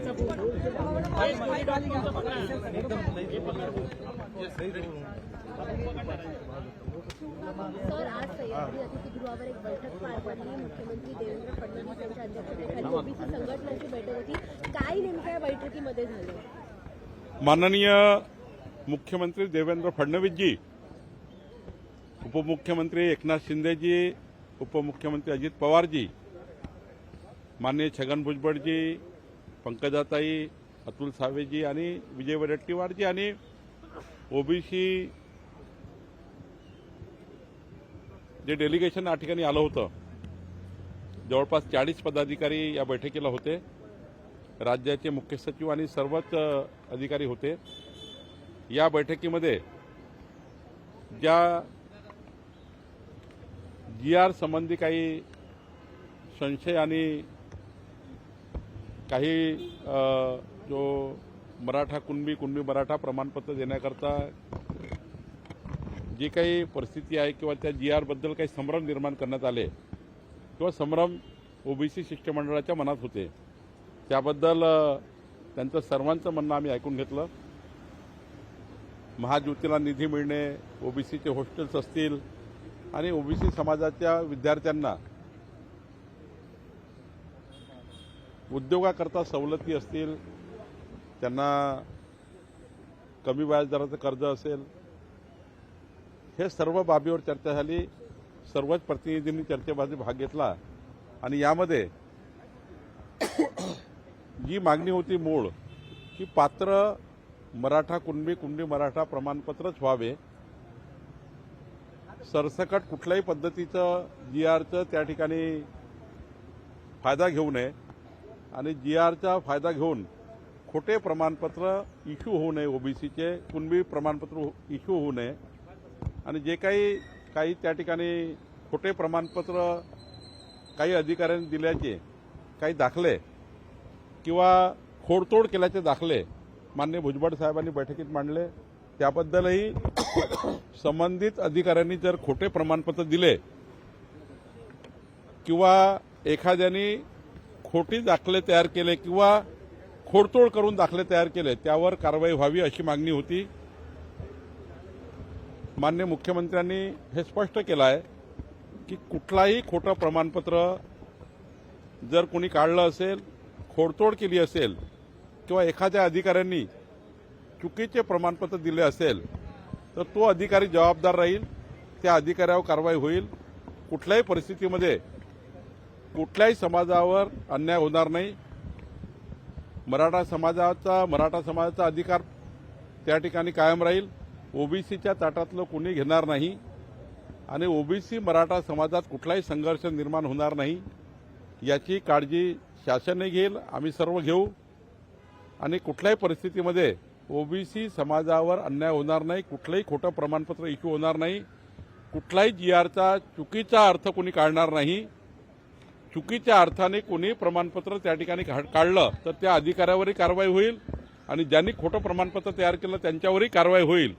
चर्चा सर, आज सह्याद्री अतिथीगृहावर एक बैठक पार पडली. मुख्यमंत्री देवेंद्र फडणवीस यांच्या अध्यक्षतेखाली ओबीसी संघटनांची बैठक होती. काय नेमक्या या बैठकीमध्ये झालं? माननीय मुख्यमंत्री देवेंद्र फडणवीसजी, उपमुख्यमंत्री एकनाथ शिंदेजी, उपमुख्यमंत्री अजित पवारजी, माननीय छगन भुजबळजी, पंकजाताई, अतुल सावेजी आणि विजय वडेट्टीवारजी आणि ओबीसी जे डेलिगेशन या ठिकाणी आलं होतं, जवळपास 40 पदाधिकारी या बैठकीला होते. राज्याचे मुख्य सचिव आणि सर्वच अधिकारी होते. या बैठकीमध्ये ज्या GR संबंधी काही संशय आणि काही जो मराठा कुणबी मराठा प्रमाणपत्र देण्याकरता जी काही परिस्थिती आहे किंवा त्या GR बद्दल काही संभ्रम निर्माण करण्यात आले किंवा संभ्रम ओबीसी शिष्टमंडळाच्या मनात होते, त्याबद्दल त्यांचं सर्वांचं म्हणणं आम्ही ऐकून घेतलं. महाज्योतीला निधी मिळणे, ओबीसीचे हॉस्टेल्स असतील आणि ओबीसी समाजाच्या विद्यार्थ्यांना उद्योगाकरता सवलती असतील, त्यांना कमी व्याजदराचं कर्ज असेल, हे सर्व बाबीवर चर्चा झाली. सर्वच प्रतिनिधींनी चर्चेमध्ये भाग घेतला आणि यामध्ये जी मागणी होती मूळ, की पात्र मराठा कुणबी मराठा प्रमाणपत्रच व्हावे, सरसकट कुठल्याही पद्धतीचं GRचं त्या ठिकाणी फायदा घेऊ नये आणि GRचा फायदा घेऊन खोटे प्रमाणपत्र इश्यू होऊ नये, ओबीसीचे कुणबी प्रमाणपत्र इश्यू होऊ नये आणि जे काही त्या ठिकाणी खोटे प्रमाणपत्र काही अधिकाऱ्यांनी दिल्याचे काही दाखले किंवा खोडतोड केल्याचे दाखले माननीय भुजबळ साहेबांनी बैठकीत मांडले. त्याबद्दलही संबंधित अधिकाऱ्यांनी जर खोटे प्रमाणपत्र दिले किंवा एखाद्याने खोटी दाखले तयार केले किंवा खोडतोड करून दाखले तयार केले, त्यावर कारवाई व्हावी अशी मागणी होती. माननीय मुख्यमंत्र्यांनी हे स्पष्ट केलं आहे की कुठलाही खोटं प्रमाणपत्र जर कोणी काढलं असेल, खोडतोड केली असेल किंवा एखाद्या अधिकाऱ्यांनी चुकीचे प्रमाणपत्र दिले असेल तर तो अधिकारी जबाबदार राहील, त्या अधिकाऱ्यावर कारवाई होईल. कुठल्याही परिस्थितीमध्ये कुठल्याही समाजावर अन्याय होणार नाही. मराठा समाजाचा अधिकार त्या ठिकाणी कायम राहील. ओबीसीच्या ताटातलं कोणी घेणार नाही आणि ओबीसी मराठा समाजात कुठलाही संघर्ष निर्माण होणार नाही याची काळजी शासनही घेईल, आम्ही सर्व घेऊ आणि कुठल्याही परिस्थितीमध्ये ओबीसी समाजावर अन्याय होणार नाही, कुठलंही खोटं प्रमाणपत्र इश्यू होणार नाही, कुठलाही GRचा चुकीचा अर्थ कोणी काढणार नाही. चुकीच्या अर्थाने कोणी प्रमाणपत्र त्या ठिकाणी काढलं तर त्या अधिकाऱ्यावरही कारवाई होईल आणि ज्यांनी खोटं प्रमाणपत्र तयार केलं त्यांच्यावरही कारवाई होईल.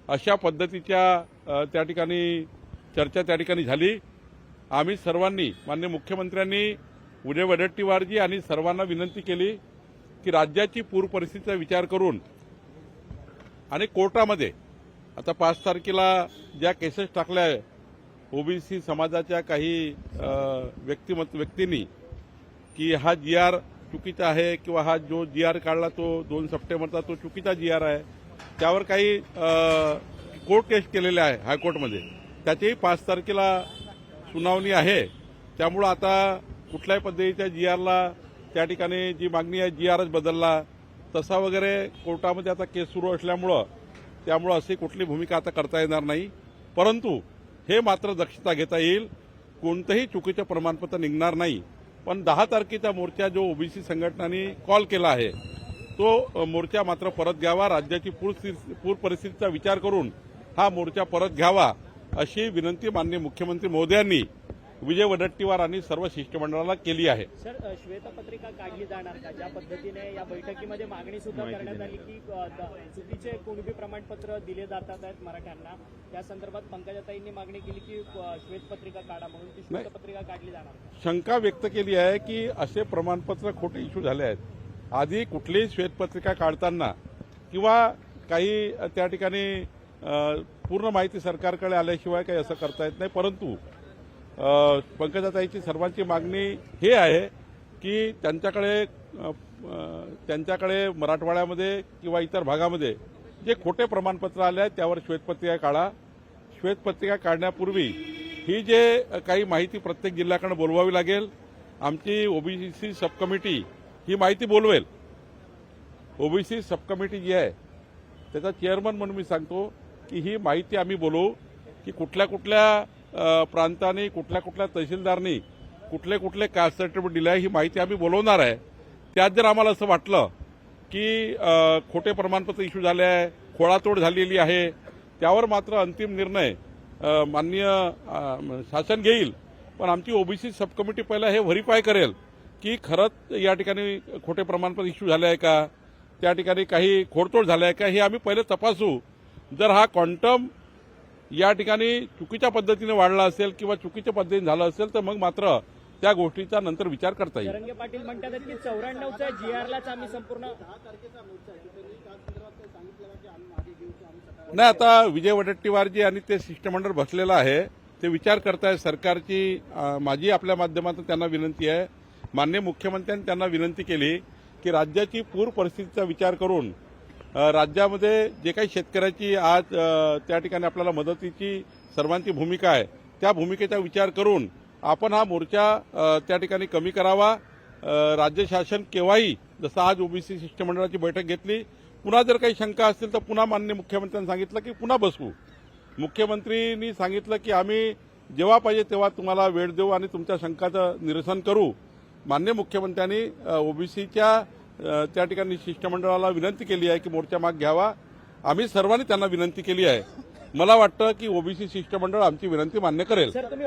अशा पद्धतीच्या त्या ठिकाणी चर्चा त्या ठिकाणी झाली. आम्ही सर्वांनी, माननीय मुख्यमंत्र्यांनी विजय वडेट्टीवारजी आणि सर्वांना विनंती केली की राज्याची पूर परिस्थितीचा विचार करून आणि कोर्टामध्ये आता 5 तारखेला ज्या केसेस टाकल्या आहे ओबीसी समाजाच्या काही व्यक्तींनी की हा GR चुकीचा आहे किंवा हा जो GR काढला तो 2 सप्टेंबरचा तो चुकीचा GR आहे, त्यावर काही कोर्ट केस केलेले आहे हायकोर्टमध्ये, त्याचीही 5 तारखेला सुनावणी आहे. त्यामुळं आता कुठल्याही पद्धतीच्या GRला त्या ठिकाणी जी मागणी आहे GRच बदलला तसा वगैरे कोर्टामध्ये आता केस सुरू असल्यामुळं त्यामुळं अशी कुठली भूमिका आता करता येणार नाही. परंतु हे मात्र दक्षता घेता येईल, कोणतंही चुकीचं प्रमाणपत्र निघणार नाही. पण 10 तारखेचा मोर्चा जो ओबीसी संघटनांनी कॉल केला आहे तो मोर्चा मात्र परत घ्यावा. राज्याची पूर परिस्थितीचा विचार करून हा मोर्चा परत घ्यावा अशी विनंती माननीय मुख्यमंत्री महोदयांनी विजय वडेट्टीवार आणि सर्व शिष्टमंडळाला केली आहे. सर, श्वेतपत्रिका काढली जाणार का? ज्या पद्धतीने या बैठकीमध्ये मागणी सुद्धा करण्यात आली की चुकीचे कुणबी प्रमाणपत्र दिले जातात आहेत मराठ्यांना, त्या संदर्भात पंकजाताईंनी मागणी केली की श्वेतपत्रिका काढा, म्हणून ती श्वेतपत्रिका काढली जाणार. शंका व्यक्त केली आहे की असे प्रमाणपत्र खोटे इश्यू झाले आहेत. आधी कुठलीही श्वेतपत्रिका काढताना किंवा काही त्या ठिकाणी पूर्ण माहिती सरकारकडे आल्याशिवाय काही असं करता येत नाही. परंतु पंकजाताईची सर्वांची मागणी हे आहे की त्यांच्याकडे मराठवाड्यामध्ये किंवा इतर भागामध्ये जे खोटे प्रमाणपत्र आले आहेत त्यावर श्वेतपत्रिका काढा. श्वेतपत्रिका काढण्यापूर्वी ही जे काही माहिती प्रत्येक जिल्ह्याकडे बोलवावी लागेल. आमची ओबीसी सबकमिटी ही माहिती बोलवेल. ओबीसी सबकमिटी जी आहे त्याचा चेअरमन म्हणून मी सांगतो की ही माहिती आम्ही बोलवू की कुठल्या कुठल्या प्रांतांनी कुठल्या कुठल्या तहसीलदारनी कुठले कुठले कास्ट सर्टिफिकेट दिलं आहे ही माहिती आम्ही बोलवणार आहे. त्यात जर आम्हाला असं वाटलं की खोटे प्रमाणपत्र इश्यू झाले आहे, खोळातोड झालेली आहे, त्यावर मात्र अंतिम निर्णय माननीय शासन घेईल. पण आमची ओबीसी सबकमिटी पहिला हे व्हेरीफाय करेल की खरंच या ठिकाणी खोटे प्रमाणपत्र इश्यू झाले आहे का, त्या ठिकाणी काही खोडतोड झाले आहे का, हे आम्ही पहिले तपासू. जर हा क्वांटम या ठिकाणी चुकीच्या पद्धतीने वाढला असेल किंवा चुकीच्या पद्धतीने झालं असेल तर मग मात्र त्या गोष्टीचा नंतर विचार करता येईल. जरंगे पाटील म्हणतात की 94च्या GR-लाच आम्ही संपूर्ण नाही, आता विजय वडेट्टीवारजी आणि ते शिष्टमंडळ बसलेलं आहे, ते विचार करताय. सरकारची माझी आपल्या माध्यमातून त्यांना विनंती आहे. माननीय मुख्यमंत्र्यांनी त्यांना विनंती केली की राज्याची पूर परिस्थितीचा विचार करून राज्यामध्ये जे काही शेतकऱ्याची आज त्या ठिकाणी आपल्याला मदतीची सर्वांची भूमिका आहे त्या भूमिकेचा विचार करून आपण हा मोर्चा त्या ठिकाणी कमी करावा. राज्य शासन केव्हाही जसं आज ओबीसी शिष्टमंडळाची बैठक घेतली, पुन्हा जर काही शंका असतील तर पुन्हा माननीय मुख्यमंत्र्यांनी सांगितलं की पुन्हा बसवू. मुख्यमंत्रींनी सांगितलं की आम्ही जेव्हा पाहिजे तेव्हा तुम्हाला वेळ देऊ आणि तुमच्या शंकाचं निरसन करू. माननीय मुख्यमंत्र्यांनी ओबीसीच्या त्या ठिकाणी शिष्टमंडळाला विनंती केली आहे की मोर्चा माग घ्यावा. आम्ही सर्वांनी त्यांना विनंती केली आहे. मला वाटतं की ओबीसी शिष्टमंडळ आमची विनंती मान्य करेल. सर, तुम्ही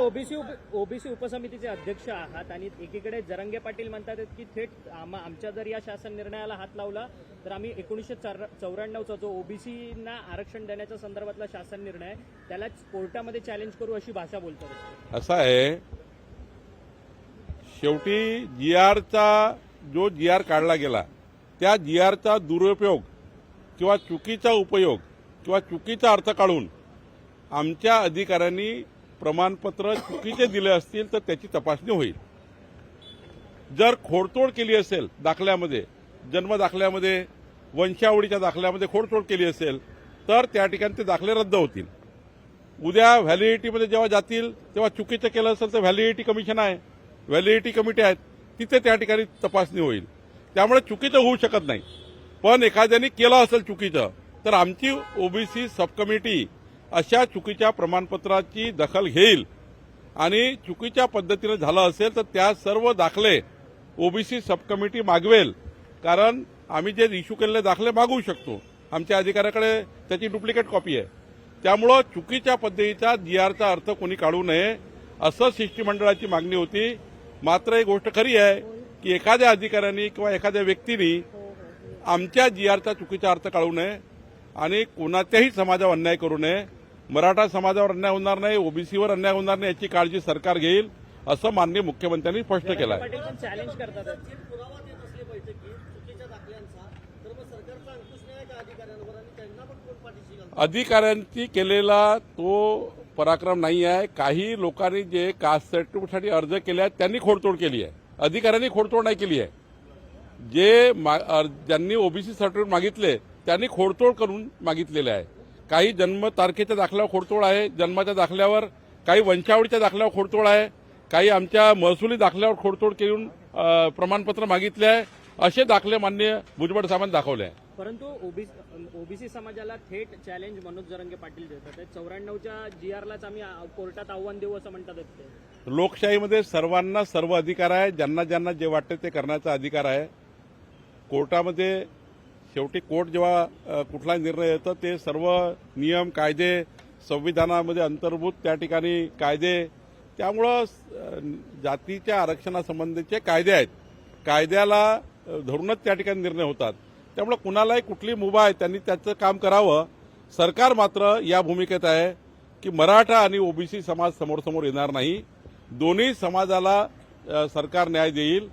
ओबीसी उपसमितीचे अध्यक्ष आहात आणि एकीकडे जरंगे पाटील म्हणतात की थेट आमच्या जर या शासन निर्णयाला हात लावला तर आम्ही 1994चा जो ओबीसींना आरक्षण देण्याच्या संदर्भातला शासन निर्णय आहे त्यालाच कोर्टामध्ये चॅलेंज करू अशी भाषा बोलतात. असं आहे, शेवटी जीआरचा जो जीआर काढला गेला त्या जीआरचा दुरुपयोग किंवा चुकीचा उपयोग किंवा चुकीचा अर्थ काढून आमच्या अधिकाऱ्यांनी प्रमाणपत्र चुकीचे दिले असतील तर त्याची तपासणी होईल. जर खोडतोड केली असेल दाखल्यामध्ये, जन्म दाखल्यामध्ये, वंशावळीच्या दाखल्यामध्ये खोडतोड केली असेल तर त्या ठिकाणी ते दाखले रद्द होतील. उद्या व्हॅलिडिटीमध्ये जेव्हा जातील तेव्हा चुकीचं केलं असेल तर व्हॅलिडिटी कमिशन आहे, व्हॅलिडिटी कमिटी आहेत, तिथे त्या ठिकाणी तपासणी होईल. त्यामुळे चुकीचं होऊ शकत नाही. पण एखाद्याने केलं असेल चुकीचं तर आमची ओबीसी सबकमिटी अशा चुकीच्या प्रमाणपत्राची दखल घेईल आणि चुकीच्या पद्धतीने झालं असेल तर त्या सर्व दाखले ओबीसी सबकमिटी मागवेल. कारण आम्ही जे इश्यू केलेले दाखले मागवू शकतो, आमच्या अधिकाऱ्याकडे त्याची डुप्लिकेट कॉपी आहे. त्यामुळं चुकीच्या पद्धतीचा जीआरचा अर्थ कोणी काढू नये असं शिष्टमंडळाची मागणी होती. मात्र एक गोष्ट खरी आहे की एखाद्या अधिकाऱ्यांनी किंवा एखाद्या व्यक्तीने आमच्या जीआरचा चुकीचा अर्थ काढू नये आणि कोणात्याही समाजावर अन्याय करू नये. मराठा समाजावर अन्याय होणार नाही, ओबीसीवर अन्याय होणार नाही याची काळजी सरकार घेईल असं माननीय मुख्यमंत्र्यांनी स्पष्ट केलं आहे. चॅलेंज करतात. अधिकाऱ्यांची केलेला तो पराक्रम नाही आहे. काही लोकांनी जे कास्ट सर्टिफिकेटसाठी अर्ज केले आहेत त्यांनी खोडतोड केली आहे, अधिकाऱ्यांनी खोडतोड नाही केली आहे. ज्यांनी ओबीसी सर्टिफिकेट मागितले त्यांनी खोडतोड करून मागितलेले आहे. काही जन्म तारखेच्या दाखल्यावर खोडतोड आहे, जन्माच्या दाखल्यावर, काही वंशावळीच्या दाखल्यावर खोडतोड आहे, काही आमच्या महसुली दाखल्यावर खोडतोड करून प्रमाणपत्र मागितले आहे. असे दाखले माननीय भुजबळ साहेबांनी दाखवले आहे. परंतु ओबीसी समाजाला थेट चॅलेंज मनोज जरंगे पाटील देतात. 94च्या GR-लाच आम्ही कोर्टात आव्हान देऊ असं म्हणतात. लोकशाहीमध्ये सर्वांना सर्व अधिकार आहे. ज्यांना ज्यांना जे वाटते ते करण्याचा अधिकार आहे. कोर्टामध्ये शेवटी कोर्ट जेव्हा कुठला निर्णय येतो ते सर्व नियम कायदे संविधानामध्ये अंतर्भूत त्या ठिकाणी कायदे, त्यामुळं जातीच्या आरक्षणासंबंधीचे कायदे आहेत, कायद्याला धरूनच त्या ठिकाणी निर्णय होतात. त्यामुळे कुणालाही कुठली मुभा आहे त्यांनी त्याचं काम करावं. सरकार मात्र या भूमिकेत आहे की मराठा आणि ओबीसी समाज समोर समोर येणार नाही. दोन्ही समाजाला सरकार न्याय देईल.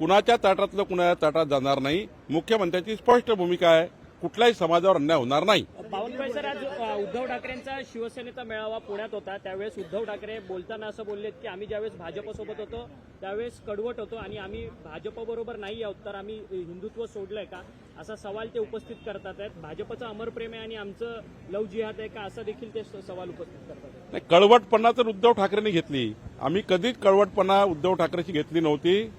कुणाच्या ताटातलं कुणाच्या ताटात जाणार नाही. मुख्यमंत्र्यांची स्पष्ट भूमिका आहे, कुठल्याही समाजावर अन्याय होणार नाही. बावनकुळे सर, आज उद्धव ठाकरेंचा शिवसेनेचा मेळावा पुण्यात होता. त्यावेळेस उद्धव ठाकरे बोलताना असं बोललेत की आम्ही ज्यावेळेस भाजपसोबत होतो त्यावेळेस कडवट होतो आणि आम्ही भाजपबरोबर नाही आहोत, तर आम्ही हिंदुत्व सोडलंय का, असा सवाल ते उपस्थित करतात आहेत. भाजपचं अमर प्रेम आहे आणि आमचं लव जिहाद आहे का, असा देखील ते सवाल उपस्थित करतात. नाही, कळवटपणा तर उद्धव ठाकरेंनी घेतली. आम्ही कधीच कळवटपणा उद्धव ठाकरेची घेतली नव्हती.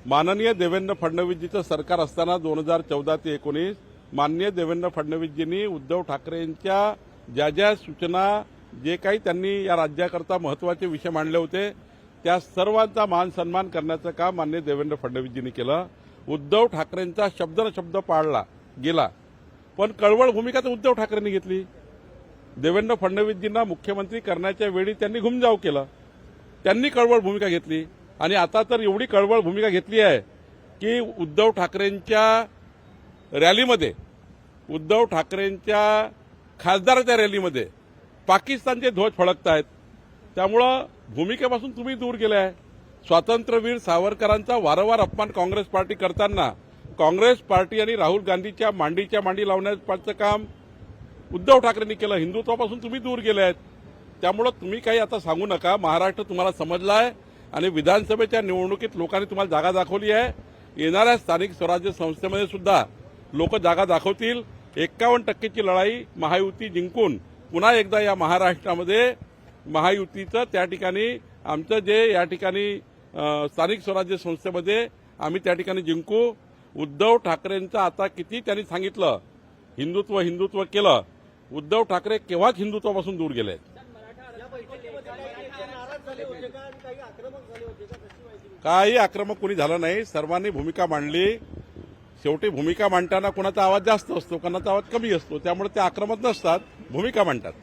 माननीय देवेंद्र फडणवीसजीचं सरकार असताना 2014 ते 19 माननीय देवेंद्र फडणवीसजींनी उद्धव ठाकरेंच्या ज्या ज्या सूचना, जे काही त्यांनी या राज्याकरता महत्वाचे विषय मांडले होते, त्या सर्वांचा मान सन्मान करण्याचं काम माननीय देवेंद्र फडणवीसजींनी केलं. उद्धव ठाकरेंचा शब्द न शब्द पाळला गेला, पण कळवळ भूमिका तर उद्धव ठाकरेंनी घेतली. देवेंद्र फडणवीसजींना मुख्यमंत्री करण्याच्या वेळी त्यांनी घुमजाव केलं, त्यांनी कळवळ भूमिका घेतली. आणि आता तर एवढी कळवळ भूमिका घेतली आहे की उद्धव ठाकरेंच्या रॅलीमध्ये, उद्धव ठाकरेंच्या खासदाराच्या रॅलीमध्ये पाकिस्तानचे ध्वज फडकतायत. त्यामुळं भूमिकेपासून तुम्ही दूर गेले आहे. स्वातंत्र्यवीर सावरकरांचा वारंवार अपमान काँग्रेस पार्टी करताना काँग्रेस पार्टी आणि राहुल गांधीच्या मांडीच्या मांडी लावण्याचं काम उद्धव ठाकरेंनी केलं. हिंदुत्वापासून तुम्ही दूर गेले आहेत. त्यामुळं तुम्ही काही आता सांगू नका. महाराष्ट्र तुम्हाला समजला आहे आणि विधानसभेच्या निवडणुकीत लोकांनी तुम्हाला जागा दाखवली आहे. येणाऱ्या स्थानिक स्वराज्य संस्थेमध्ये सुद्धा लोक जागा दाखवतील. 51% लढाई महायुती जिंकून पुन्हा एकदा या महाराष्ट्रामध्ये महायुतीचं त्या ठिकाणी आमचं जे या ठिकाणी स्थानिक स्वराज्य संस्थेमध्ये आम्ही त्या ठिकाणी जिंकू. उद्धव ठाकरेंचं आता किती त्यांनी सांगितलं हिंदुत्व हिंदुत्व केलं, उद्धव ठाकरे केव्हाच हिंदुत्वापासून दूर गेले. काही आक्रमक कोणी झालं नाही. सर्वांनी भूमिका मांडली. शेवटी भूमिका मांडताना कोणाचा आवाज जास्त असतो, कोणाचा आवाज कमी असतो. त्यामुळे ते आक्रमक नसतात, भूमिका मांडतात.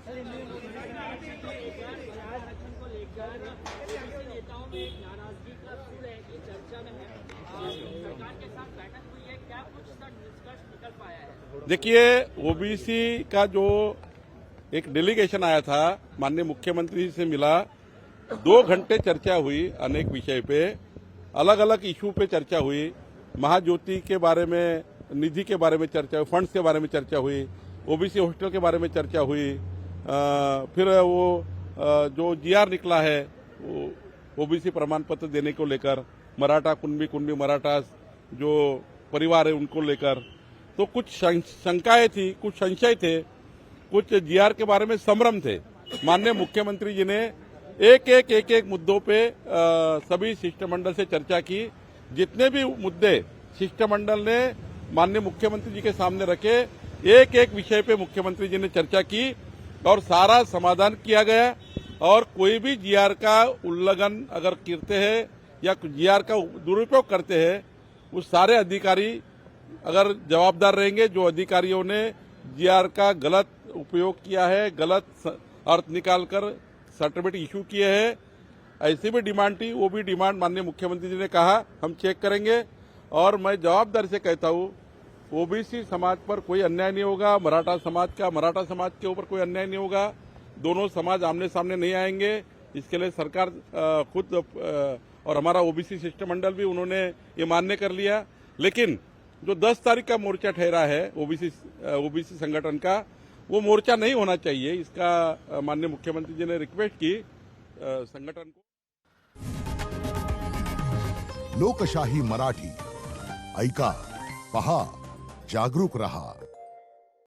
देखिए, ओबीसी का जो एक डेलीगेशन आया था, माननीय मुख्यमंत्री से मिला, 2 घंटे चर्चा हुई अनेक विषय पे, अलग अलग इशू पे चर्चा हुई. महाज्योति के बारे में, निधि के बारे में चर्चा हुई, फंड्स के बारे में चर्चा हुई, ओबीसी हॉस्टल के बारे में चर्चा हुई. फिर वो जो जीआर निकला है ओबीसी प्रमाण पत्र देने को लेकर, मराठा कुंभी मराठा जो परिवार है उनको लेकर, तो कुछ शंकाएं थी, कुछ संशय थे, कुछ जीआर के बारे में संभ्रम थे. माननीय मुख्यमंत्री जी ने एक मुद्दों पे सभी शिष्टमंडल से चर्चा की. जितने भी मुद्दे शिष्टमंडल ने माननीय मुख्यमंत्री जी के सामने रखे, एक विषय पे मुख्यमंत्री जी ने चर्चा की और सारा समाधान किया गया. और कोई भी जीआर का उल्लंघन अगर करते हैं या जीआर का दुरुपयोग करते हैं, वो सारे अधिकारी अगर जवाबदार रहेंगे. जो अधिकारियों ने जीआर का गलत उपयोग किया है, गलत अर्थ निकालकर सर्टिफिकेट इशू किए हैं, ऐसी भी डिमांड थी, वो भी डिमांड माननीय मुख्यमंत्री जी ने कहा हम चेक करेंगे. और मैं जवाबदारी से कहता हूँ, ओबीसी समाज पर कोई अन्याय नहीं होगा, मराठा समाज के ऊपर कोई अन्याय नहीं होगा. दोनों समाज आमने सामने नहीं आएंगे. इसके लिए सरकार खुद और हमारा ओबीसी शिष्टमंडल भी उन्होंने ये मान्य कर लिया. लेकिन जो 10 तारीख का मोर्चा ठहरा है ओबीसी संगठन का, वो मोर्चा नहीं होना चाहिए. इसका माननीय मुख्यमंत्री जी ने रिक्वेस्ट की संगठन को. लोकशाही मराठी ऐका, पहा, जागरूक रहा.